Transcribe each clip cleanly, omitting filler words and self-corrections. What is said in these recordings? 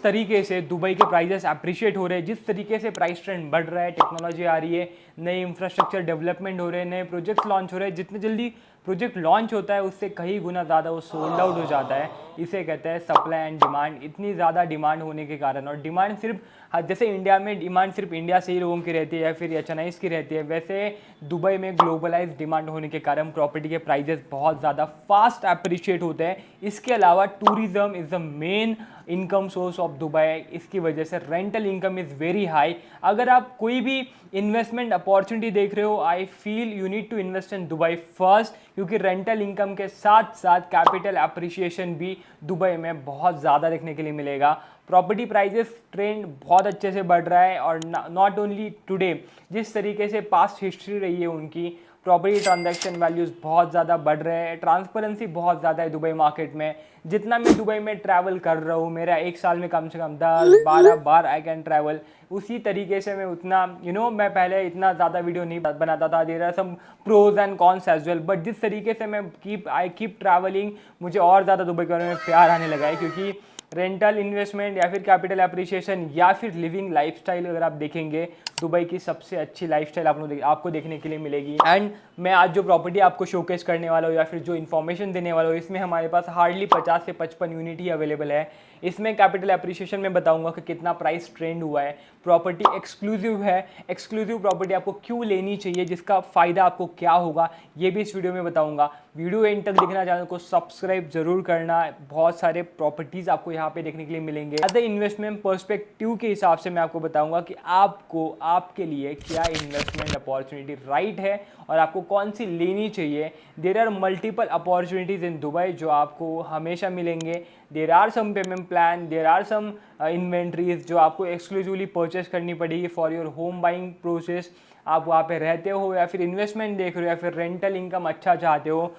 जिस तरीके से दुबई के प्राइजेस अप्रिशिएट हो रहे हैं, जिस तरीके से प्राइस ट्रेंड बढ़ रहा है, टेक्नोलॉजी आ रही है, नए इंफ्रास्ट्रक्चर डेवलपमेंट हो रहे हैं, नए प्रोजेक्ट्स लॉन्च हो रहे हैं, जितने जल्दी प्रोजेक्ट लॉन्च होता है उससे कई गुना ज़्यादा वो सोल्ड आउट हो जाता है। इसे कहते हैं सप्लाई एंड डिमांड। इतनी ज़्यादा डिमांड होने के कारण, और डिमांड सिर्फ जैसे इंडिया में डिमांड सिर्फ इंडिया से ही लोगों की रहती है या फिर एचएनआईज की रहती है, वैसे दुबई में ग्लोबलाइज डिमांड होने के कारण प्रॉपर्टी के प्राइजेस बहुत ज़्यादा फास्ट अप्रिशिएट होते हैं। इसके अलावा tourism is the main income source of Dubai. इसकी वजह से rental income is very high. अगर आप कोई भी इन्वेस्टमेंट अपॉर्चुनिटी देख रहे हो, I feel you need to invest in Dubai first, क्योंकि रेंटल इनकम के साथ साथ कैपिटल अप्रिशिएशन भी दुबई में बहुत ज़्यादा देखने के लिए मिलेगा। प्रॉपर्टी प्राइजेस ट्रेंड बहुत अच्छे से बढ़ रहा है, और नॉट ओनली टुडे, जिस तरीके से पास्ट हिस्ट्री रही है उनकी, प्रॉपर्टी ट्रांजैक्शन वैल्यूज़ बहुत ज़्यादा बढ़ रहे हैं। ट्रांसपेरेंसी बहुत ज़्यादा है दुबई मार्केट में। जितना मैं दुबई में ट्रैवल कर रहा हूँ, मेरा एक साल में कम से कम 10-12 बार आई कैन ट्रैवल। उसी तरीके से मैं उतना मैं पहले इतना ज़्यादा वीडियो नहीं बनाता था। There are some pros and cons as well, but जिस तरीके से मैं आई कीप ट्रैवलिंग, मुझे और ज़्यादा दुबई के बारे में प्यार आने लगा है। क्योंकि रेंटल इन्वेस्टमेंट या फिर कैपिटल अप्रिशिएशन या फिर लिविंग लाइफस्टाइल अगर आप देखेंगे, दुबई की सबसे अच्छी लाइफस्टाइल आपको देखने के लिए मिलेगी। एंड मैं आज जो प्रॉपर्टी आपको शोकेस करने वाला हूँ या फिर जो इन्फॉर्मेशन देने वाला हूँ, इसमें हमारे पास हार्डली 50 से 55 यूनिट ही अवेलेबल है। इसमें कैपिटल अप्रिशिएशन में बताऊंगा कि कितना प्राइस ट्रेंड हुआ है। प्रॉपर्टी एक्सक्लूसिव है। एक्सक्लूसिव प्रॉपर्टी आपको क्यों लेनी चाहिए, जिसका फ़ायदा आपको क्या होगा, ये भी इस वीडियो में बताऊंगा। वीडियो एंड तक देखना, चैनल को सब्सक्राइब जरूर करना। बहुत सारे प्रॉपर्टीज़ आपको यहाँ पे देखने के लिए मिलेंगे। एज ए इन्वेस्टमेंट पर्सपेक्टिव के हिसाब से मैं आपको बताऊंगा कि आपके लिए क्या इन्वेस्टमेंट अपॉर्चुनिटी राइट है और आपको कौन सी लेनी चाहिए। There are multiple opportunities in Dubai जो आपको हमेशा मिलेंगे। There are some payment plan, there are some inventories जो आपको एक्सक्लूसिवली परचेस करनी पड़ेगी for your home buying process. आप वहाँ पे रहते हो या फिर इन्वेस्टमेंट देख रहे हो या फिर रेंटल इनकम अच्छा चाहते हो,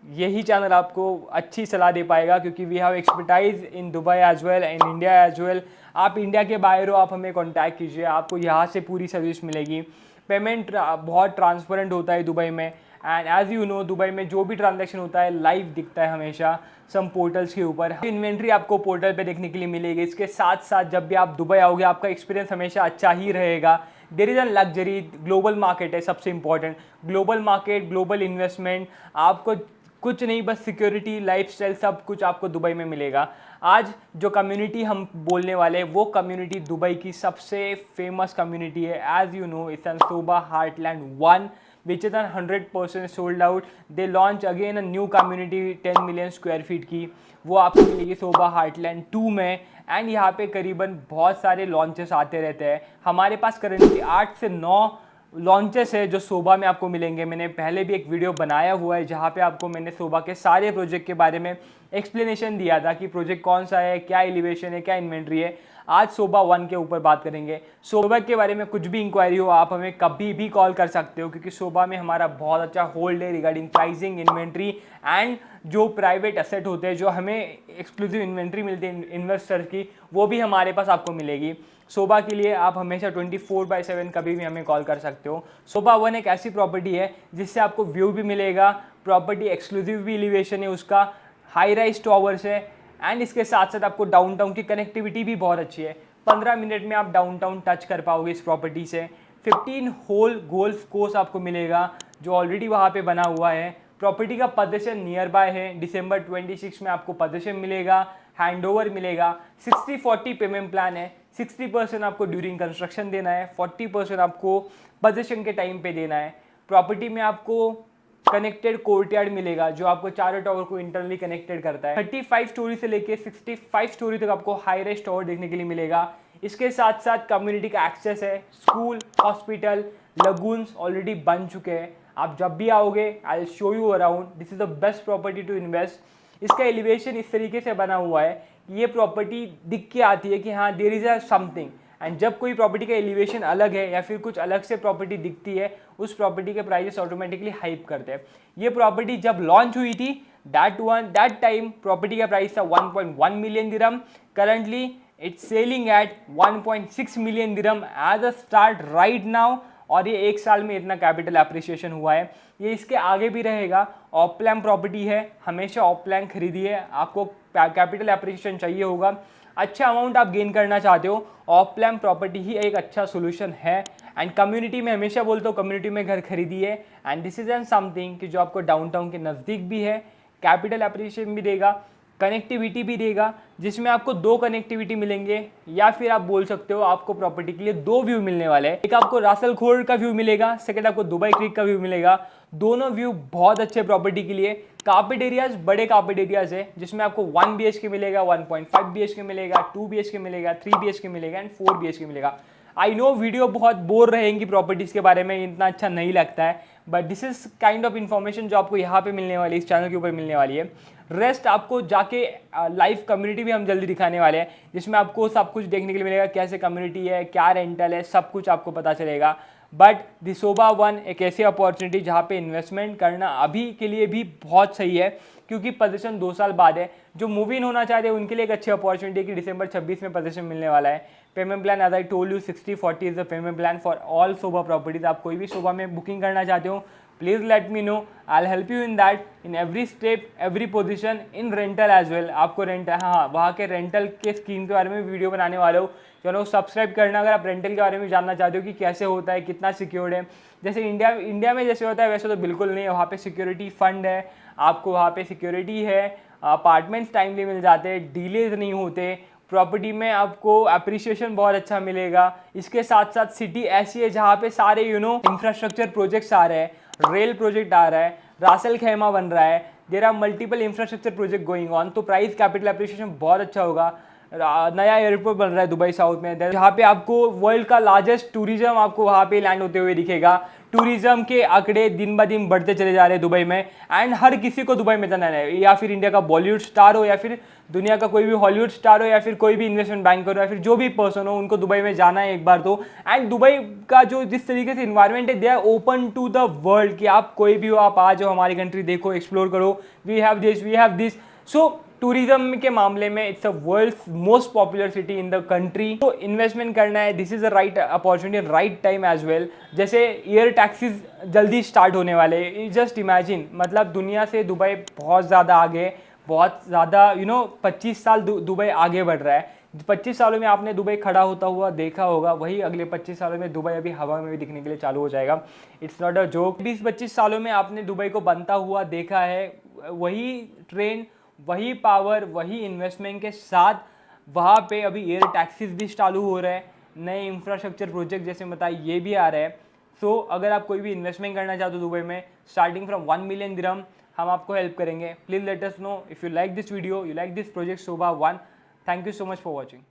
यही चैनल आपको अच्छी सलाह दे पाएगा। क्योंकि we have expertise in Dubai as well, in India as well. आप इंडिया के बाहर हो, आप हमें कांटेक्ट कीजिए, आपको यहाँ से पूरी सर्विस मिलेगी। पेमेंट बहुत ट्रांसपेरेंट होता है दुबई में। And as you know, Dubai में जो भी ट्रांजैक्शन होता है लाइव दिखता है हमेशा सम पोर्टल्स के ऊपर। इन्वेंट्री आपको पोर्टल पे देखने के लिए मिलेगी। इसके साथ साथ जब भी आप दुबई आओगे, आपका एक्सपीरियंस हमेशा अच्छा ही रहेगा। There is a luxury, global market है सबसे important. Global market, global investment, आपको कुछ नहीं बस सिक्योरिटी, लाइफस्टाइल, सब कुछ आपको दुबई में मिलेगा। आज जो कम्युनिटी हम बोलने वाले हैं, वो कम्युनिटी दुबई की सबसे फेमस कम्युनिटी है। As you know, it's an Sobha Hartland 1 which is 100% sold out. They launch again a new community 10 million square feet की, वो आपको मिलेगी सोबा हार्टलैंड 2 में। एंड यहाँ पे करीबन बहुत सारे लॉन्चेस आते रहते हैं। हमारे पास करेंटली 8 से 9 लॉन्चेस है जो सोबा में आपको मिलेंगे। मैंने पहले भी एक वीडियो बनाया हुआ है जहाँ पे आपको मैंने सोबा के सारे प्रोजेक्ट के बारे में एक्सप्लेनेशन दिया था कि प्रोजेक्ट कौन सा है, क्या एलिवेशन है, क्या इन्वेंट्री है। आज सोबा 1 के ऊपर बात करेंगे। सोबा के बारे में कुछ भी इंक्वायरी हो, आप हमें कभी भी कॉल कर सकते हो, क्योंकि सोबा में हमारा बहुत अच्छा होल्ड है रिगार्डिंग प्राइसिंग, इन्वेंट्री एंड जो प्राइवेट एसेट होते हैं, जो हमें एक्सक्लूसिव इन्वेंट्री मिलती है इन्वेस्टर्स की, वो भी हमारे पास आपको मिलेगी। सोबा के लिए आप हमेशा 24/7 कभी भी हमें कॉल कर सकते हो। सोबा 1 एक ऐसी प्रॉपर्टी है जिससे आपको व्यू भी मिलेगा, प्रॉपर्टी एक्सक्लूसिव भी एलिवेशन है उसका, हाई राइज टॉवर्स है, एंड इसके साथ साथ आपको डाउनटाउन की कनेक्टिविटी भी बहुत अच्छी है। 15 मिनट में आप डाउनटाउन टच कर पाओगे इस प्रॉपर्टी से। 15 होल गोल्फ कोर्स आपको मिलेगा जो ऑलरेडी वहाँ पे बना हुआ है। प्रॉपर्टी का पोजीशन नियर बाय है। दिसंबर 26 में आपको पोजीशन मिलेगा, हैंडओवर मिलेगा। 60-40 पेमेंट प्लान है। 60% आपको ड्यूरिंग कंस्ट्रक्शन देना है, 40% आपको पोजीशन के टाइम पे देना है। प्रॉपर्टी में आपको कनेक्टेड कोर्टयार्ड मिलेगा जो आपको चारों टावर को इंटरनली कनेक्टेड करता है। 35 स्टोरी से लेके 65 स्टोरी तक आपको हाई राइज टावर देखने के लिए मिलेगा। इसके साथ साथ कम्युनिटी का एक्सेस है। स्कूल, हॉस्पिटल, लगून्स ऑलरेडी बन चुके हैं। आप जब भी आओगे, I will show you around. This is the best property to invest. इसका एलिवेशन इस तरीके से बना हुआ है कि ये प्रॉपर्टी दिख के आती है कि हाँ there is a something. And जब कोई प्रॉपर्टी का एलिवेशन अलग है या फिर कुछ अलग से प्रॉपर्टी दिखती है, उस प्रॉपर्टी के प्राइसेस ऑटोमेटिकली हाइप करते हैं। ये प्रॉपर्टी जब लॉन्च हुई थी, दैट टाइम प्रॉपर्टी का प्राइस था 1.1 million dirham. Currently it's selling at 1.6 million dirham as a start right now. और ये एक साल में इतना कैपिटल अप्रिसिएशन हुआ है। ये इसके आगे भी रहेगा। ऑफ प्लान प्रॉपर्टी है, हमेशा ऑफ प्लान खरीदिए। आपको कैपिटल अप्रिसिएशन चाहिए होगा, अच्छा अमाउंट आप गेन करना चाहते हो, ऑफ प्लान प्रॉपर्टी ही एक अच्छा सोल्यूशन है। एंड कम्युनिटी में हमेशा बोलता हूँ, कम्युनिटी में घर खरीदिए। And this is an something कि जो आपको डाउनटाउन के नज़दीक भी है, कैपिटल अप्रिशिएशन भी देगा, कनेक्टिविटी भी देगा, जिसमें आपको 2 कनेक्टिविटी मिलेंगे, या फिर आप बोल सकते हो आपको प्रॉपर्टी के लिए 2 व्यू मिलने वाले हैं। एक आपको रासल खोर का व्यू मिलेगा, सेकंड आपको दुबई क्रीक का व्यू मिलेगा। दोनों व्यू बहुत अच्छे प्रॉपर्टी के लिए। कार्पेट एरियाज बड़े कार्पेट एरियाज है, जिसमें आपको 1 BHK मिलेगा, 1.5 BHK मिलेगा, 2 BHK मिलेगा, 3 BHK मिलेगा एंड 4 BHK मिलेगा। आई नो वीडियो बहुत बोर रहेंगी प्रॉपर्टीज़ के बारे में, इतना अच्छा नहीं लगता है, but this is kind of information जो आपको यहाँ पे मिलने वाली है, इस चैनल के ऊपर मिलने वाली है। रेस्ट आपको जाके लाइव कम्युनिटी भी हम जल्दी दिखाने वाले हैं, जिसमें आपको सब कुछ देखने के लिए मिलेगा, कैसे कम्युनिटी है, क्या रेंटल है, सब कुछ आपको पता चलेगा। बट द सोबा वन एक ऐसी अपॉर्चुनिटी जहाँ पे इन्वेस्टमेंट करना अभी के लिए भी बहुत सही है, क्योंकि पोजीशन 2 साल बाद है। जो मूव इन होना चाहते हैं उनके लिए एक अच्छी अपॉर्चुनिटी है कि दिसंबर 26 में पोजीशन मिलने वाला है। Payment plan as I told you 60-40 is the payment plan for all Sobha properties. आप कोई भी सोबा में बुकिंग करना चाहते हो, please let me know, I will help you in that, in every step, every position, in rental as well. आपको rent, हाँ, वहाँ के रेंटल के स्कीम के बारे में वीडियो बनाने वाले हो, चलो सब्सक्राइब करना अगर आप रेंटल के बारे में जानना चाहते हो कि कैसे होता है, कितना सिक्योर्ड है। जैसे इंडिया में जैसे होता है वैसे तो बिल्कुल नहीं है। वहाँ पे सिक्योरिटी फंड है, आपको वहाँ पे सिक्योरिटी है, अपार्टमेंट्स टाइमली मिल जाते हैं, डिलेज नहीं होते, प्रॉपर्टी में आपको अप्रिसिएशन बहुत अच्छा मिलेगा। इसके साथ साथ सिटी ऐसी है जहाँ पे सारे इंफ्रास्ट्रक्चर प्रोजेक्ट्स आ रहे हैं, रेल प्रोजेक्ट आ रहा है, रासल खैमा बन रहा है, there are multiple infrastructure project going on, तो प्राइस कैपिटल अप्रिसिएशन बहुत अच्छा होगा। नया एयरपोर्ट बन रहा है दुबई साउथ में, जहाँ पे आपको वर्ल्ड का लार्जेस्ट टूरिज्म आपको वहाँ पे लैंड होते हुए दिखेगा। टूरिज्म के आंकड़े दिन ब दिन बढ़ते चले जा रहे हैं दुबई में, एंड हर किसी को दुबई में जाना है, या फिर इंडिया का बॉलीवुड स्टार हो, या फिर दुनिया का कोई भी हॉलीवुड स्टार हो, या फिर कोई भी इन्वेस्टमेंट बैंकर हो, या फिर जो भी पर्सन हो, उनको दुबई में जाना है एक बार तो। एंड दुबई का जो जिस तरीके से इन्वायरमेंट है, they are open to the world, कि आप कोई भी हो, आप आ जाओ हमारी कंट्री, देखो, एक्सप्लोर करो, we have this. So tourism के मामले में it's a world's most popular city in the country. तो इन्वेस्टमेंट करना है, this is a right opportunity, right time as well. जैसे एयर टैक्सीज जल्दी स्टार्ट होने वाले, जस्ट इमेजिन, मतलब दुनिया से दुबई बहुत ज़्यादा आगे, बहुत ज़्यादा 25 साल दुबई आगे बढ़ रहा है। 25 सालों में आपने दुबई खड़ा होता हुआ देखा होगा, वही अगले 25 सालों में दुबई अभी हवा में भी दिखने के लिए चालू हो जाएगा। It's not a joke. 20-25 सालों में आपने दुबई को बनता हुआ देखा है, वही ट्रेन, वही पावर, वही इन्वेस्टमेंट के साथ वहाँ पे अभी एयर टैक्सीज भी चालू हो रहे हैं, नए इंफ्रास्ट्रक्चर प्रोजेक्ट जैसे बताए ये भी आ रहे हैं। सो अगर आप कोई भी इन्वेस्टमेंट करना चाहते हो दुबई में, स्टार्टिंग फ्रॉम 1 मिलियन दिरहम, हम आपको हेल्प करेंगे। Please let us know if you like this video, you like this project Zobah one. Thank you so much for watching.